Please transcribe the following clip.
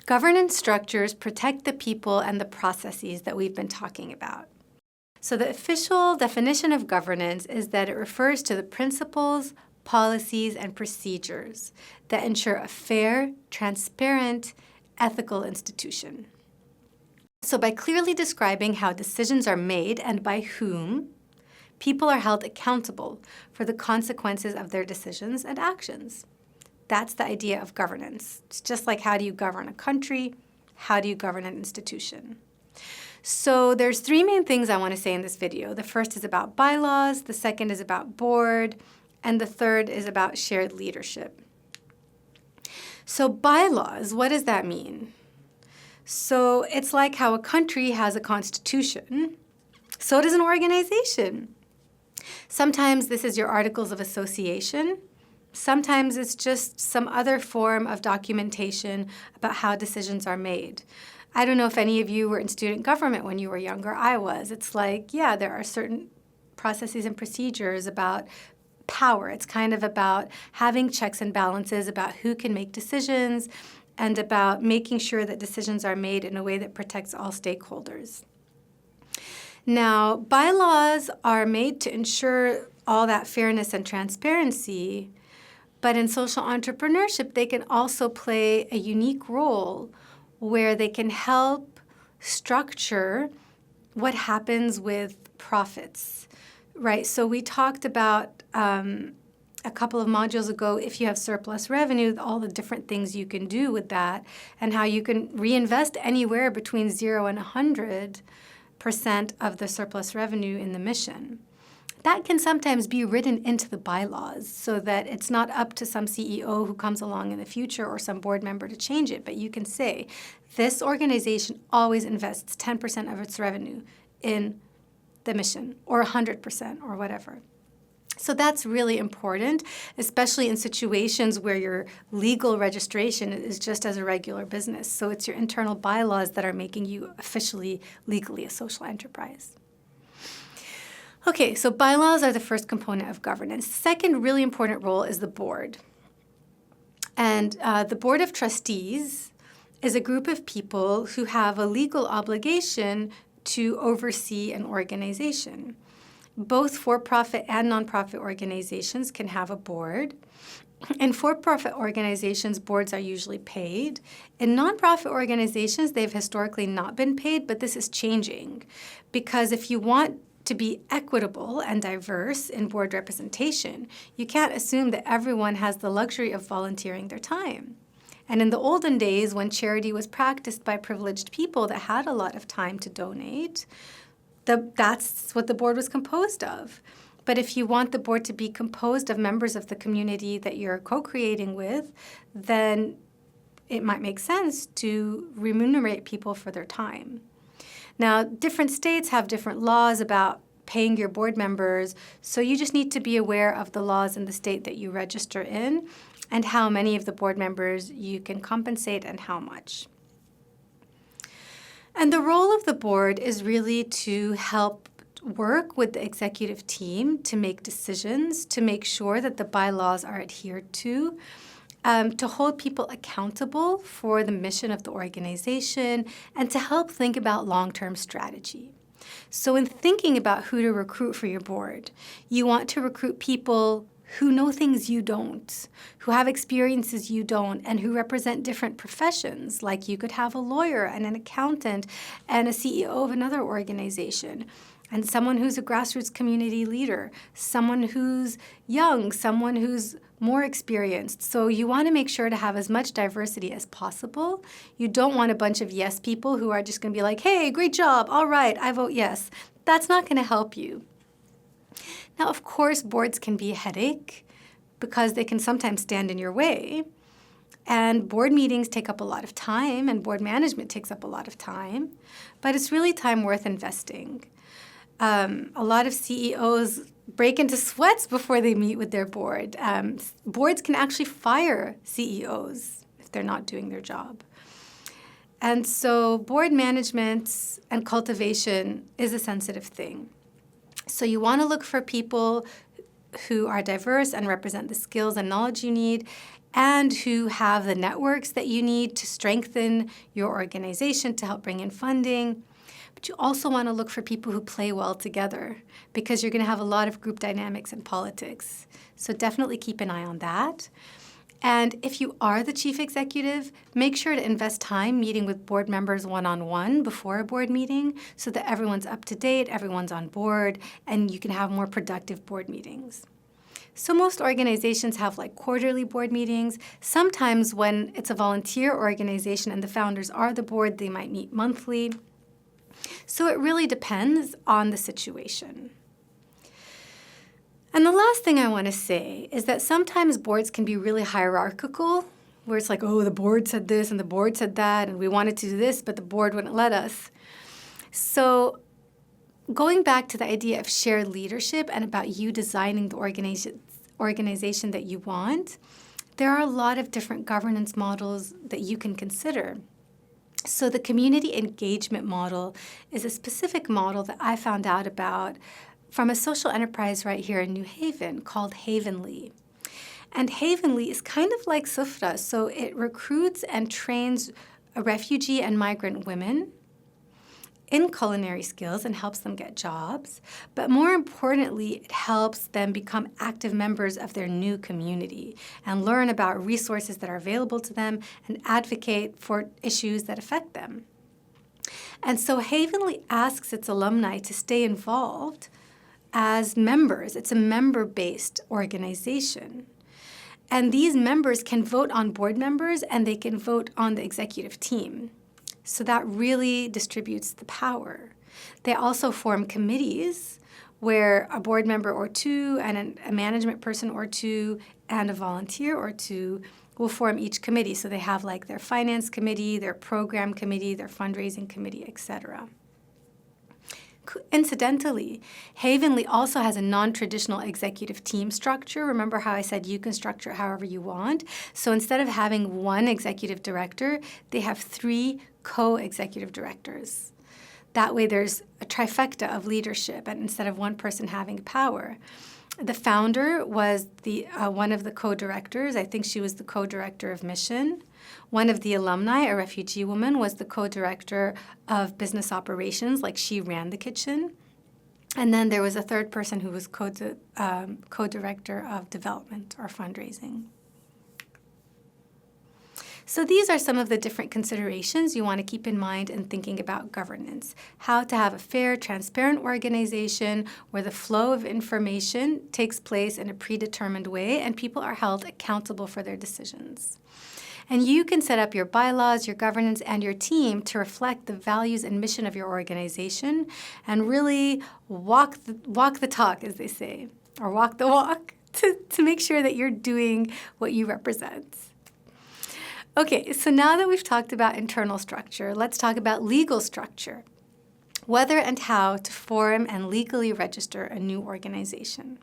Governance structures protect the people and the processes that we've been talking about. So the official definition of governance is that it refers to the principles, policies, and procedures that ensure a fair, transparent, ethical institution. So by clearly describing how decisions are made and by whom, people are held accountable for the consequences of their decisions and actions. That's the idea of governance. It's just like, how do you govern a country? How do you govern an institution? So there's three main things I want to say in this video. The first is about bylaws, the second is about board, and the third is about shared leadership. So bylaws, what does that mean? So it's like how a country has a constitution, so does an organization. Sometimes this is your articles of association. Sometimes it's just some other form of documentation about how decisions are made. I don't know if any of you were in student government when you were younger. I was. It's like, yeah, there are certain processes and procedures about power. It's kind of about having checks and balances about who can make decisions and about making sure that decisions are made in a way that protects all stakeholders. Now, bylaws are made to ensure all that fairness and transparency, but in social entrepreneurship, they can also play a unique role where they can help structure what happens with profits, right? So we talked about a couple of modules ago, if you have surplus revenue, all the different things you can do with that and how you can reinvest anywhere between 0 and 100% of the surplus revenue in the mission. That can sometimes be written into the bylaws so that it's not up to some CEO who comes along in the future or some board member to change it, but you can say, this organization always invests 10% of its revenue in the mission, or 100%, or whatever. So that's really important, especially in situations where your legal registration is just as a regular business. So it's your internal bylaws that are making you officially, legally a social enterprise. Okay, so bylaws are the first component of governance. The second really important role is the board. And the board of trustees is a group of people who have a legal obligation to oversee an organization. Both for-profit and nonprofit organizations can have a board. In for-profit organizations, boards are usually paid. In nonprofit organizations, they've historically not been paid, but this is changing. Because if you want to be equitable and diverse in board representation, you can't assume that everyone has the luxury of volunteering their time. And in the olden days, when charity was practiced by privileged people that had a lot of time to donate, that's what the board was composed of. But if you want the board to be composed of members of the community that you're co-creating with, then it might make sense to remunerate people for their time. Now, different states have different laws about paying your board members, so you just need to be aware of the laws in the state that you register in and how many of the board members you can compensate and how much. And the role of the board is really to help work with the executive team to make decisions, to make sure that the bylaws are adhered to hold people accountable for the mission of the organization, and to help think about long-term strategy. So in thinking about who to recruit for your board, you want to recruit people who know things you don't, who have experiences you don't, and who represent different professions. Like you could have a lawyer and an accountant and a CEO of another organization, and someone who's a grassroots community leader, someone who's young, someone who's more experienced. So you want to make sure to have as much diversity as possible. You don't want a bunch of yes people who are just going to be like, hey, great job, all right, I vote yes. That's not going to help you. Now, of course, boards can be a headache because they can sometimes stand in your way. And board meetings take up a lot of time, and board management takes up a lot of time. But it's really time worth investing. A lot of CEOs break into sweats before they meet with their board. Boards can actually fire CEOs if they're not doing their job. And so board management and cultivation is a sensitive thing. So you want to look for people who are diverse and represent the skills and knowledge you need, and who have the networks that you need to strengthen your organization to help bring in funding. But you also want to look for people who play well together because you're going to have a lot of group dynamics in politics. So definitely keep an eye on that. And if you are the chief executive, make sure to invest time meeting with board members one-on-one before a board meeting so that everyone's up to date, everyone's on board, and you can have more productive board meetings. So most organizations have like quarterly board meetings. Sometimes when it's a volunteer organization and the founders are the board, they might meet monthly. So it really depends on the situation. And the last thing I want to say is that sometimes boards can be really hierarchical, where it's like, oh, the board said this and the board said that, and we wanted to do this, but the board wouldn't let us. So going back to the idea of shared leadership and about you designing the organization that you want, there are a lot of different governance models that you can consider. So the community engagement model is a specific model that I found out about from a social enterprise right here in New Haven called Havenly. And Havenly is kind of like Sufra, so it recruits and trains refugee and migrant women in culinary skills and helps them get jobs. But more importantly, it helps them become active members of their new community and learn about resources that are available to them and advocate for issues that affect them. And so Havenly asks its alumni to stay involved as members. It's a member-based organization. And these members can vote on board members and they can vote on the executive team. So that really distributes the power. They also form committees where a board member or two and a management person or two and a volunteer or two will form each committee. So they have like their finance committee, their program committee, their fundraising committee, etc. Incidentally, Havenly also has a non-traditional executive team structure. Remember how I said you can structure it however you want? So instead of having one executive director, they have 3 co-executive directors. That way there's a trifecta of leadership, and instead of one person having power. The founder was one of the co-directors. I think she was the co-director of mission. One of the alumni, a refugee woman, was the co-director of business operations, like she ran the kitchen. And then there was a third person who was co-director of development or fundraising. So these are some of the different considerations you want to keep in mind in thinking about governance. How to have a fair, transparent organization where the flow of information takes place in a predetermined way and people are held accountable for their decisions. And you can set up your bylaws, your governance, and your team to reflect the values and mission of your organization and really walk the talk, as they say, or walk the walk to make sure that you're doing what you represent. Okay, so now that we've talked about internal structure, let's talk about legal structure, whether and how to form and legally register a new organization.